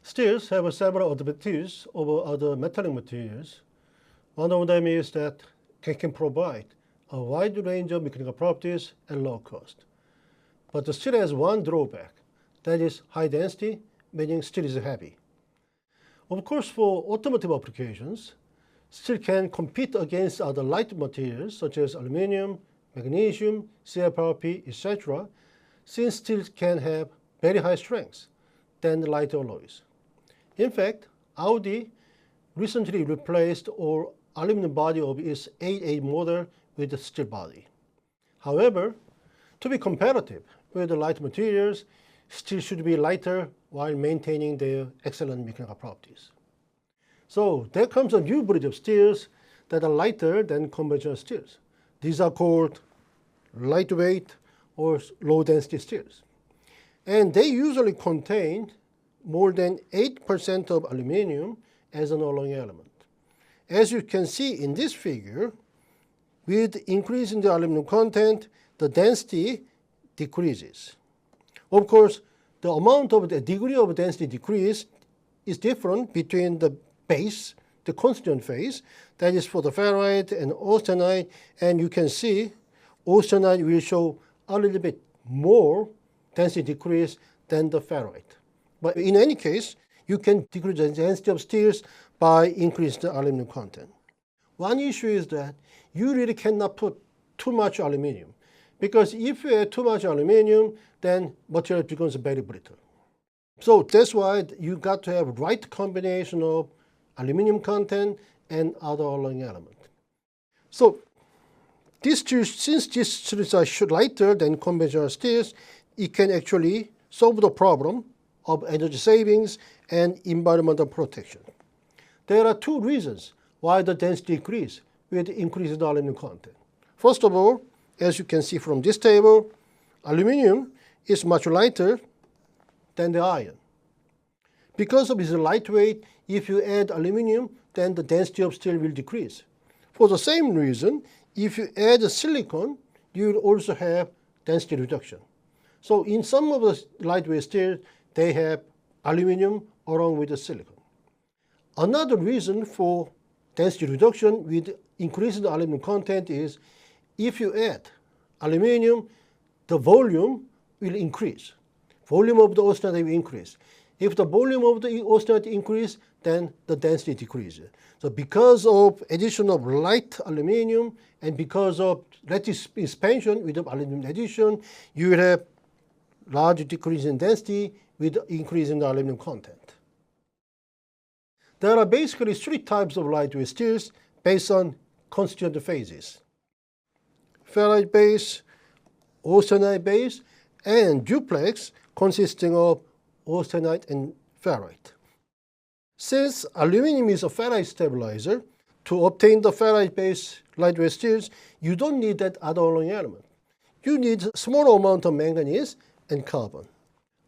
Steels have several advantages over other metallic materials. One of them is that they can provide a wide range of mechanical properties at low cost. But the steel has one drawback, that is high density, meaning steel is heavy. Of course, for automotive applications, steel can compete against other light materials such as aluminum, magnesium, CFRP, etc., since steel can have very high strength than the lighter alloys. In fact, Audi recently replaced all aluminum body of its 88 model with a steel body. However, to be competitive with the light materials, steel should be lighter while maintaining their excellent mechanical properties. So there comes a new breed of steels that are lighter than conventional steels. These are called lightweight or low-density steels. And they usually contain more than 8% of aluminum as an alloying element. As you can see in this figure, with increase in the aluminum content, the density decreases. Of course, the amount of the degree of density decrease is different between the base, the constituent phase, that is for the ferrite and austenite, and you can see austenite will show a little bit more density decrease than the ferrite. But in any case, you can decrease the density of steels by increasing the aluminum content. One issue is that you really cannot put too much aluminum, because if you add too much aluminum, then material becomes very brittle. So that's why you got to have right combination of aluminum content and other alloying element. So these steels, since these steels are lighter than conventional steels, it can actually solve the problem of energy savings and environmental protection. There are two reasons why the density decreases with increased aluminum content. First of all, as you can see from this table, aluminum is much lighter than the iron. Because of its lightweight, if you add aluminum, then the density of steel will decrease. For the same reason, if you add silicon, you will also have density reduction. So in some of the lightweight steel, they have aluminum along with the silicon. Another reason for density reduction with increasing the aluminum content is if you add aluminum, the volume will increase. Volume of the austenite will increase. If the volume of the austenite increases, then the density decreases. So because of addition of light aluminum and because of lattice expansion with the aluminum addition, you will have large decrease in density with increase in the aluminum content. There are basically three types of lightweight steels based on constituent phases: ferrite base, austenite base, and duplex consisting of austenite and ferrite. Since aluminum is a ferrite stabilizer, to obtain the ferrite base lightweight steels, you don't need that other alloying element. You need a small amount of manganese and carbon.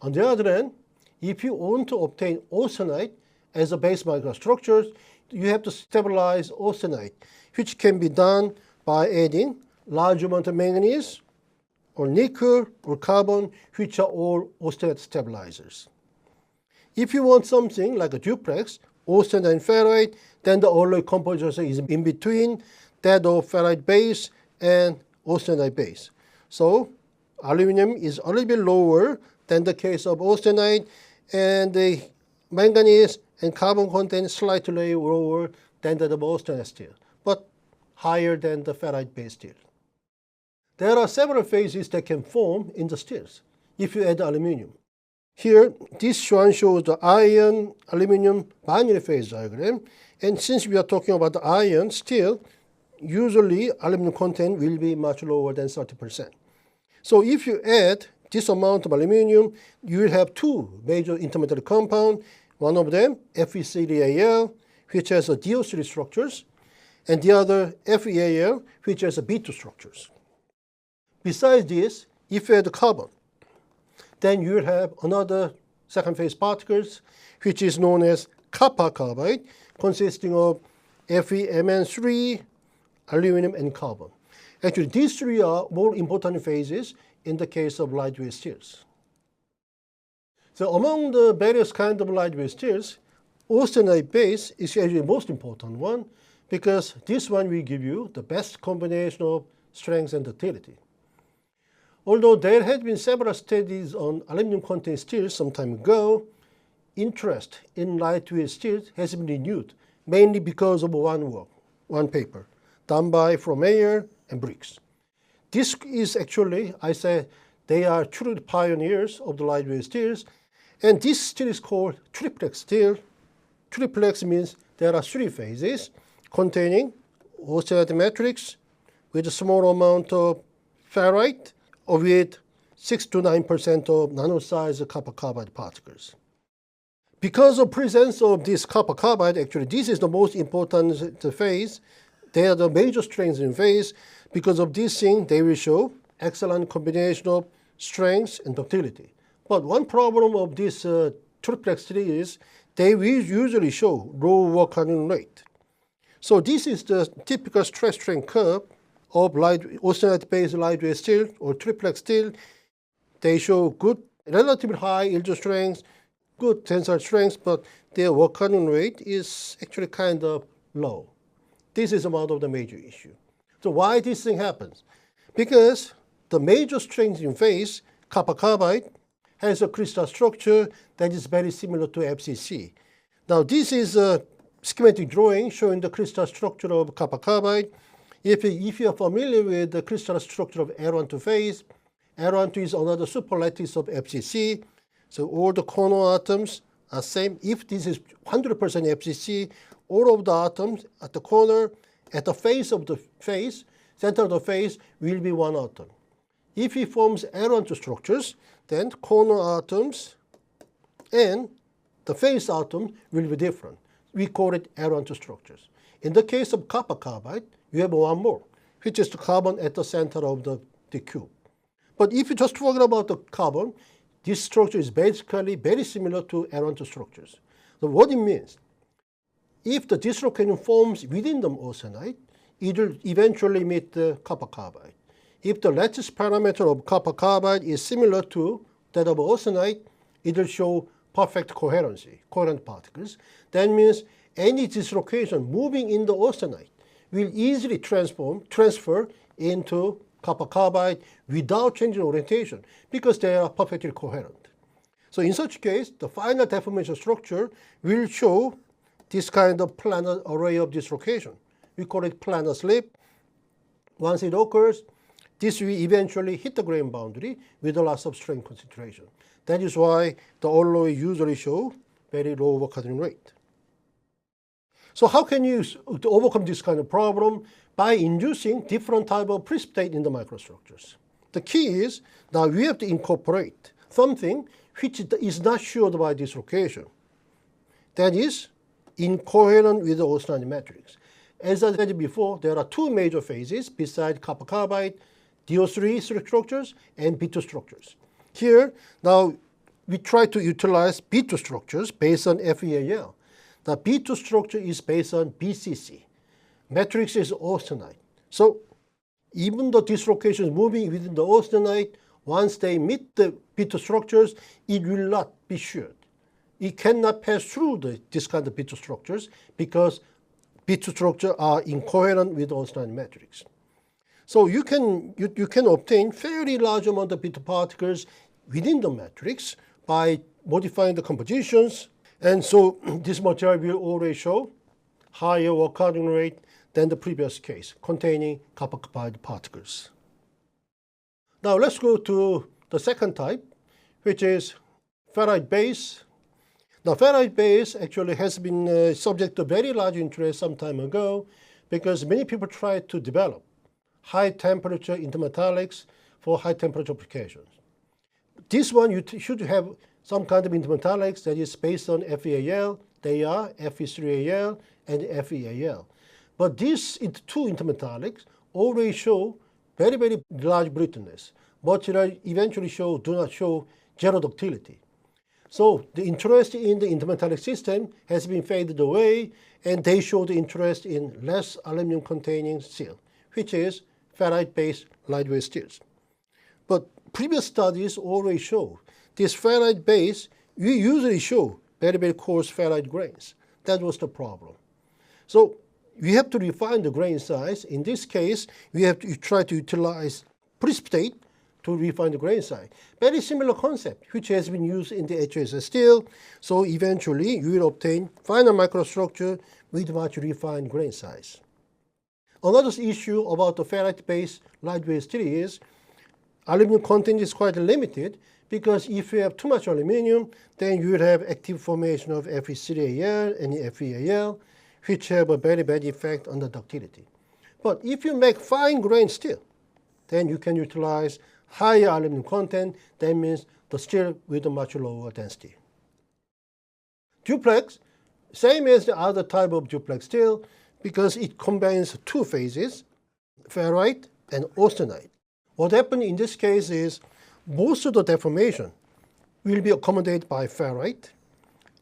On the other hand, if you want to obtain austenite as a base microstructure, you have to stabilize austenite, which can be done by adding large amount of manganese or nickel or carbon, which are all austenite stabilizers. If you want something like a duplex, austenite and ferrite, then the alloy composition is in between that of ferrite base and austenite base. So aluminum is a little bit lower than the case of austenite, and the manganese and carbon content slightly lower than that of austenite steel, but higher than the ferrite base steel. There are several phases that can form in the steels if you add aluminum. Here, this one shows the iron aluminum binary phase diagram, and since we are talking about the iron steel, usually aluminum content will be much lower than 30%. So if you add this amount of aluminum, you will have two major intermetallic compounds. One of them, Fe3Al, which has a DO3 structures, and the other FeAl, which has a B2 structures. Besides this, if you add carbon, then you will have another second phase particles, which is known as copper carbide, consisting of FeMn3, aluminum, and carbon. Actually, these three are more important phases in the case of lightweight steels. So among the various kinds of lightweight steels, austenite base is actually the most important one because this one will give you the best combination of strength and ductility. Although there had been several studies on aluminum-containing steels some time ago, interest in lightweight steels has been renewed, mainly because of one paper, done by Fromeyer and Briggs. This is actually, I say, they are truly pioneers of the lightweight steels, and this steel is called triplex steel. Triplex means there are three phases containing austenite matrix with a small amount of ferrite, or with 6 to 9% of nano-sized copper carbide particles. Because of presence of this copper carbide, actually this is the most important phase. They are the major strengths in phase. Because of this thing, they will show excellent combination of strength and ductility. But one problem of this triplex steel is they will usually show low work hardening rate. So this is the typical stress strain curve of austenite-based lightweight steel or triplex steel. They show good, relatively high yield strength, good tensile strength, but their work hardening rate is actually kind of low. This is one of the major issues. So why this thing happens? Because the major strength in phase, copper carbide, has a crystal structure that is very similar to FCC. Now this is a schematic drawing showing the crystal structure of copper carbide. If you are familiar with the crystal structure of L12 phase, L12 is another superlattice of FCC. So all the corner atoms are same. If this is 100% FCC, all of the atoms at the corner, at the face of the phase, center of the phase, will be one atom. If it forms L12 structures, then corner atoms and the face atom will be different. We call it L12 structures. In the case of copper carbide, you have one more, which is the carbon at the center of the cube. But if you just forget about the carbon, this structure is basically very similar to L12 structures. So what it means, if the dislocation forms within the austenite, it will eventually meet the copper carbide. If the lattice parameter of copper carbide is similar to that of austenite, it will show perfect coherency, coherent particles. That means any dislocation moving in the austenite will easily transfer into copper carbide without changing orientation because they are perfectly coherent. So in such case, the final deformation structure will show this kind of planar array of dislocation. We call it planar slip. Once it occurs, this will eventually hit the grain boundary with a loss of strain concentration. That is why the alloy usually show very low work hardening rate. So how can you overcome this kind of problem? By inducing different type of precipitate in the microstructures. The key is that we have to incorporate something which is not shared by dislocation. That is incoherent with the austenite matrix. As I said before, there are two major phases besides copper carbide, DO3 structures and B2 structures. Here, now we try to utilize B2 structures based on FEAL. The B2 structure is based on BCC. Matrix is austenite. So even the dislocations moving within the austenite, once they meet the B2 structures, it will not be sheared. It cannot pass through this kind of B2 structures because B2 structures are incoherent with austenite matrix. So you can obtain fairly large amount of B2 particles within the matrix by modifying the compositions. And so this material will always show higher work hardening rate than the previous case, containing copper carbide particles. Now let's go to the second type, which is ferrite base. Now ferrite base actually has been subject to very large interest some time ago because many people tried to develop high temperature intermetallics for high temperature applications. This one you should have some kind of intermetallics that is based on FEAL. They are Fe3Al and FEAL. But these two intermetallics always show very, very large brittleness. Material eventually do not show zero ductility. So the interest in the intermetallic system has been faded away, and they show the interest in less aluminum-containing steel, which is ferrite-based lightweight steels. But previous studies always show this ferrite base we usually show very, very coarse ferrite grains. That was the problem. So we have to refine the grain size. In this case, we have to try to utilize precipitate to refine the grain size. Very similar concept, which has been used in the HSS steel. So eventually, you will obtain final microstructure with much refined grain size. Another issue about the ferrite-based lightweight steel is aluminum content is quite limited, because if you have too much aluminum, then you will have active formation of Fe3Al and FeAl, which have a very bad effect on the ductility. But if you make fine grain steel, then you can utilize higher aluminum content. That means the steel with a much lower density. Duplex, same as the other type of duplex steel, because it combines two phases, ferrite and austenite. What happened in this case is most of the deformation will be accommodated by ferrite,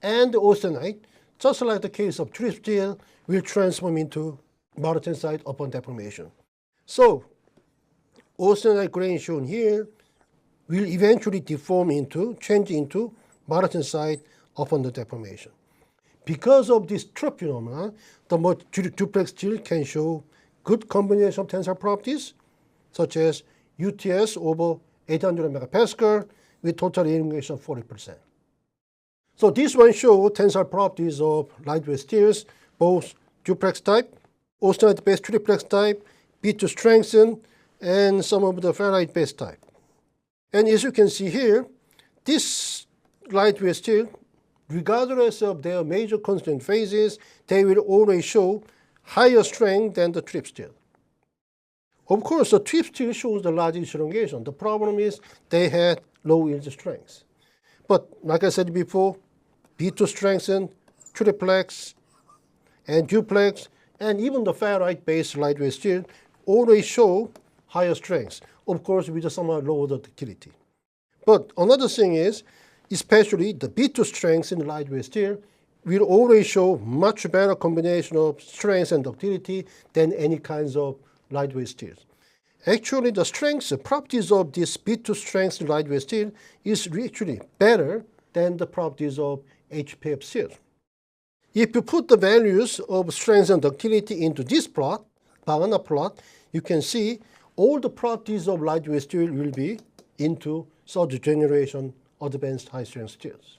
and the austenite, just like the case of strip steel, will transform into martensite upon deformation. So austenite grain shown here will eventually change into martensite upon the deformation. Because of this trap phenomena, the duplex steel can show good combination of tensile properties, such as UTS over 800 megapascal with total elongation of 40%. So this one shows tensile properties of lightweight steels, both duplex type, austenite-based triplex type, B2 strengthen, and some of the ferrite-based type. And as you can see here, this lightweight steel, regardless of their major constraint phases, they will always show higher strength than the strip steel. Of course, the strip steel shows the largest elongation. The problem is they had low yield strength. But like I said before, B2 strengthened, triplex, and duplex, and even the ferrite-based lightweight steel always show higher strength, of course with a somewhat lower ductility. But another thing is, especially the B2 strength in the lightweight steel will always show much better combination of strength and ductility than any kinds of lightweight steels. Actually, the strength properties of this B2 strength lightweight steel is actually better than the properties of HPF steel. If you put the values of strength and ductility into this plot, Banana plot, you can see all the properties of lightweight steel will be into third generation advanced high strength steels.